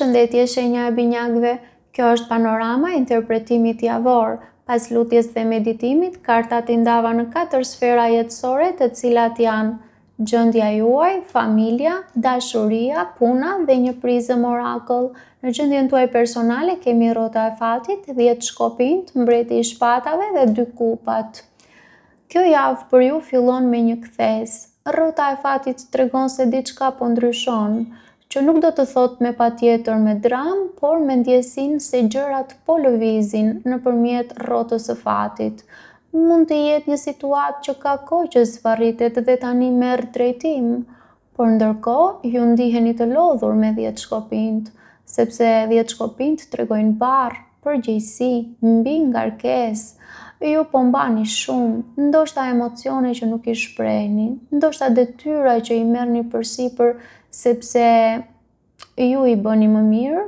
Përshëndetje shenja e binjakëve, kjo është panorama e interpretimit javor. Pas lutjes dhe meditimit, kartat I ndava në 4 sfera jetësore, të cilat janë gjendja juaj, familja, dashuria, puna dhe një prizëm orakull. Në gjendjen tuaj personale kemi rrota e fatit, 10 shkopinjt, mbreti I shpatave dhe 2 kupat. Kjo javë për ju fillon me një kthes. Rrota e fatit tregon se diçka po ndryshon, që nuk do të thot me patjetër me dram, por me ndjesinë se gjërat po lëvizin nëpërmjet rrotës së fatit. Mund të jetë një situatë që ka kohë që zvarritet dhe tani merr drejtim, por ndërkohë ju ndiheni të lodhur me 10 shkopinjt, sepse 10 shkopinjt tregojnë barr, përgjegjësi, mbi ngarkesë. Ju po mbani shumë, ndoshta emocione që nuk I shprehni, ndoshta detyra që I merrni përsipër sepse ju I bëni më mirë.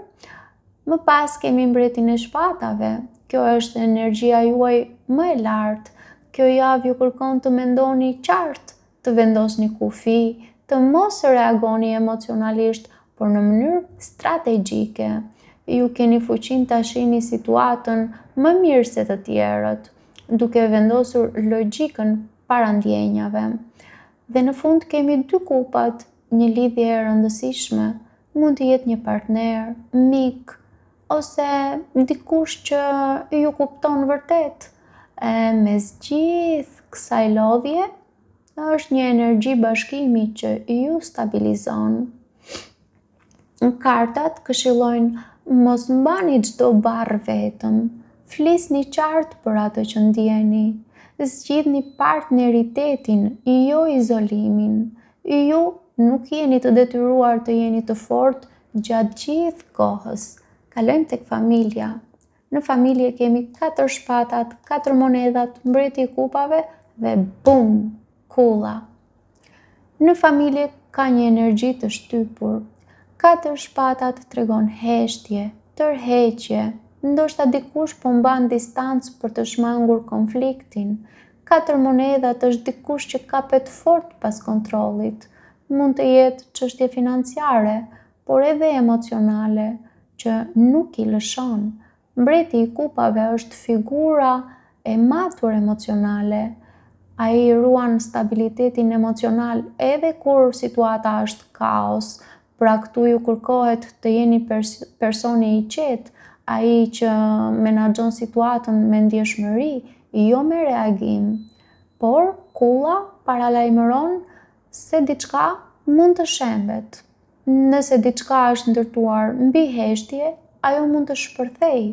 Më pas kemi mbretin e shpatave. Kjo është energjia juaj më e lartë. Kjo javë ju kërkon të mendoni qartë, të vendosni kufi, të mos reagoni emocionalisht, por në mënyrë strategjike. Ju keni fuqinë ta shihni situatën më mirë se të tjerët, duke vendosur logjikën para ndjenjave. Dhe në fund kemi 2 kupat, një lidhje e rëndësishme, mund të jetë një partner, mik, ose dikush që ju kupton vërtet. Mes gjithë kësaj lodhje, është një energji bashkimi që ju stabilizon. Kartat këshillojnë mos mbani çdo barr vetëm, flisni qartë për atë që ndjeni, zgjidhni partneritetin, jo izolimin. Ju nuk jeni të detyruar të jeni të fortë gjatë gjithë kohës. Kalojmë tek familja. Në familje kemi 4 shpatat, 4 monedhat, mbreti I kupave dhe bum, kulla. Në familje ka një energji të shtypur. 4 shpatat tregon heshtje, tërheqje, ndoshta dikush po mban distancë për të shmangur konfliktin. 4 monedhat është dikush që kapet fort pas kontrollit. Mund të jetë çështje financiare, por edhe emocionale, që nuk I lëshon. Mbreti I kupave është figura e matur emocionale. Ai ruan stabilitetin emocional edhe kur situata është kaos. Pra këtu ju kërkohet të jeni personi I qetë, ai që menaxhon situatën me ndjeshmëri, jo me reagim. Por kulla paralajmëron se diçka mund të shembet. Nëse diçka është ndërtuar mbi heshtje, ajo mund të shpërthejë.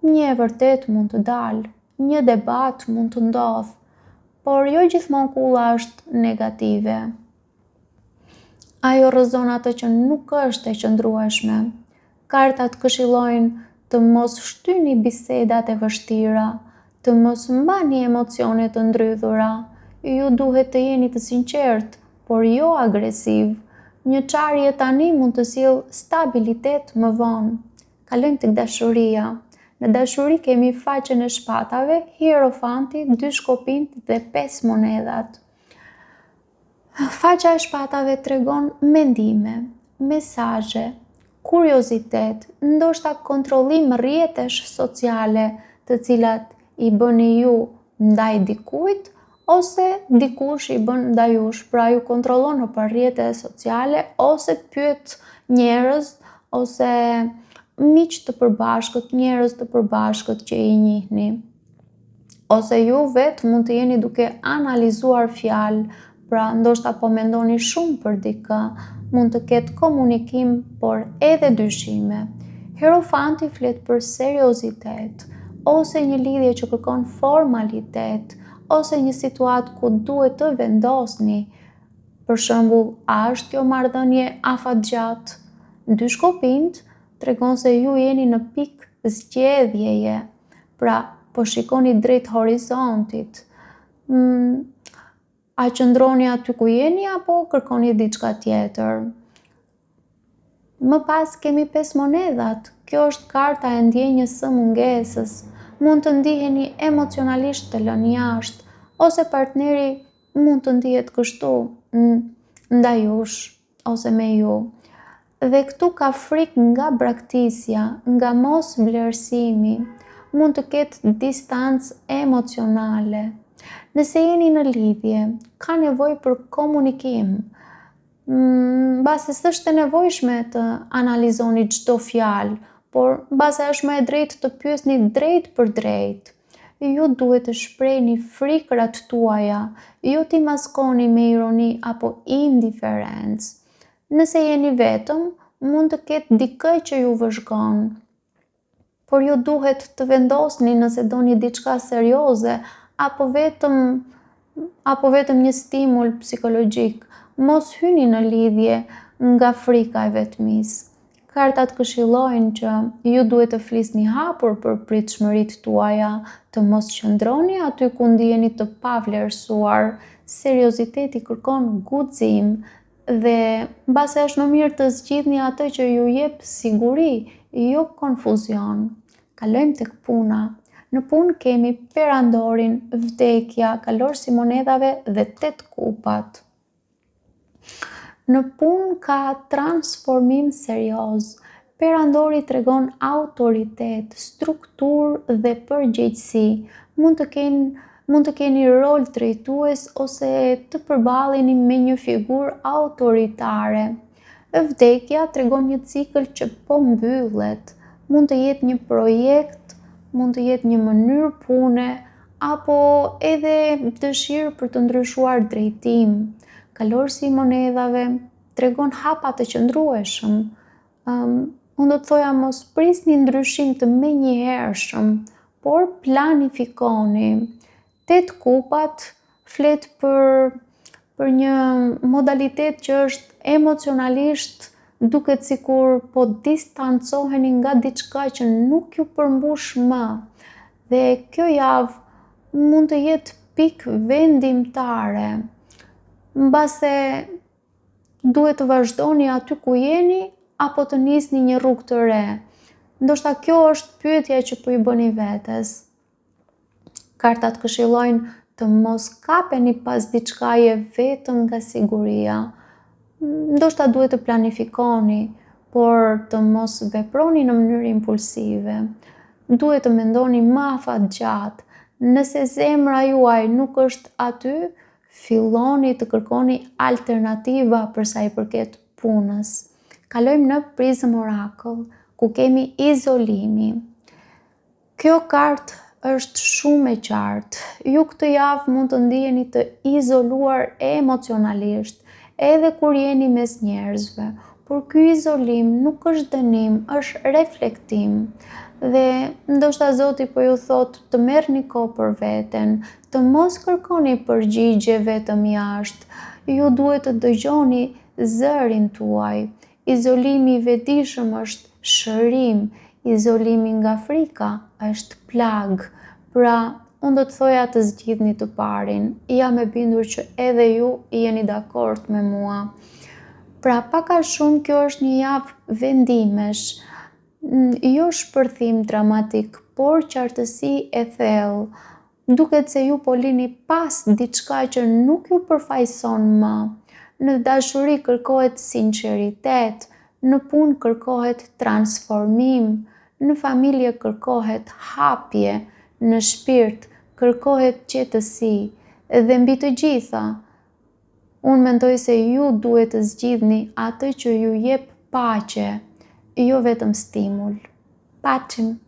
Një e vërtet mund të dalë, një debat mund të ndodhë, por jo gjithmonë kulla është negative. Ajo rrëzon atë që nuk është e qëndrueshme. Kartat këshillojnë të mos shtyni bisedat e vështira, të mos mbani emocione të ndrydhura. Ju duhet të jeni të sinqertë, por jo agresiv. Një çarje tani mund të sjellë stabilitet më vonë. Kalojmë tek dashuria. Në dashuri kemi faqen e shpatave, hierofanti, 2 shkopinjt dhe 5 monedhat. Faqa e shpatave tregon mendime, mesazhe, kuriozitet, ndoshta kontrollim rrjetesh sociale, të cilat I bëni ju ndaj dikujt, ose dikush I bën ndaj jush. Pra ju kontrollon nëpër rrjete sociale, ose pyet njerëz, ose miq të përbashkët, njerëz të përbashkët që I njihni. Ose ju vetë mund të jeni duke analizuar fjalë, pra ndoshta po mendoni shumë për dikë, mund të ketë komunikim, por edhe dyshime. Hierofanti flet për seriozitet, ose një lidhje që kërkon formalitet, ose një situatë ku duhet të vendosni. Për shembull, a është kjo marrëdhënie afatgjatë? 2 shkopinjt tregon se ju jeni në pikë zgjedhjeje, pra po shikoni drejt horizontit. A qëndroni aty ku jeni apo kërkoni diçka tjetër? Më pas kemi 5 monedhat. Kjo është karta e ndjenjës së mungesës. Mund të ndiheni emocionalisht të lënë jashtë, ose partneri mund të ndihet kështu ndaj jush ose me ju. Dhe këtu ka frikë nga braktisja, nga mos vlerësimi, mund të ketë distancë emocionale. Nëse jeni në lidhje, ka nevojë për komunikim. Mbase s'është e nevojshme të analizoni çdo fjalë, por mbase është më e drejtë të pyesni drejt për drejt. Ju duhet të shprehni frikrat tuaja, jo t'i maskoni me ironi apo indiferencë. Nëse jeni vetëm, mund të ketë dikë që ju vëzhgon, por ju duhet të vendosni nëse doni diçka serioze apo vetëm një stimul psikologjik. Mos hyni në lidhje nga frika e vetmisë. Kartat këshillojnë që ju duhet të flisni hapur për pritshmëritë tuaja, të mos qëndroni aty ku ndiheni të pavlerësuar. Serioziteti kërkon guxim dhe mbase është më mirë të zgjidhni atë që ju jep siguri, jo konfuzion. Kalojmë tek puna. Në punë kemi perandorin, vdekja, kalorësi i monedhave dhe 8 kupat. Në punë ka transformim serioz. Perandori tregon autoritet, strukturë dhe përgjegjësi. Mund të keni rol drejtues ose të përballeni me një figurë autoritare. Vdekja tregon një cikël që po mbyllet. Mund të jetë një projekt, mund të jetë një mënyrë pune, apo edhe dëshirë për të ndryshuar drejtim. Kalorësi i monedhave tregon hapa të qëndrueshëm. Unë do të thoja mos prisni ndryshim të menjëhershëm, por planifikoni. 8 kupat flet për një modalitet që është emocionalisht duket sikur po distancoheni nga diçka që nuk ju përmbush më. Dhe kjo javë mund të jetë pikë vendimtare. Mbase duhet të vazhdoni aty ku jeni apo të nisni një rrugë të re. Ndoshta kjo është pyetja që po i bëni vetes. Kartat këshillojnë të mos kapeni pas diçkaje vetëm nga siguria. Ndoshta duhet të planifikoni, por të mos veproni në mënyrë impulsive. Duhet të mendoni më afatgjatë. Nëse zemra juaj nuk është aty, filloni të kërkoni alternativa për sa i përket punës. Kalojmë në Prism Oracle, ku kemi izolimi. Kjo kartë është shumë e qartë. Ju këtë javë mund të ndiheni të izoluar emocionalisht, edhe kur jeni mes njerëzve. Por ky izolim nuk është dënim, është reflektim. Dhe ndoshta Zoti po ju thotë të merrni kohë për veten, të mos kërkoni përgjigje vetëm jashtë. Ju duhet të dëgjoni zërin tuaj. Izolimi i vetëdijshëm është shërim, izolimi nga frika është plag. Pra, unë do të thoja të zgjidhni të parin. Jam e bindur që edhe ju jeni dakord me mua. Pra, pak a shumë kjo është një javë vendimesh. Jo shpërthim dramatik, por qartësi e thellë. Duket se ju po lini pas diçka që nuk ju përfaqëson më. Në dashuri kërkohet sinqeritet, në punë kërkohet transformim, në familje kërkohet hapje, në shpirt kërkohet qetësi. Dhe mbi të gjitha, unë mendoj se ju duhet të zgjidhni atë që ju jep paqe, jo vetëm stimul. Paçim!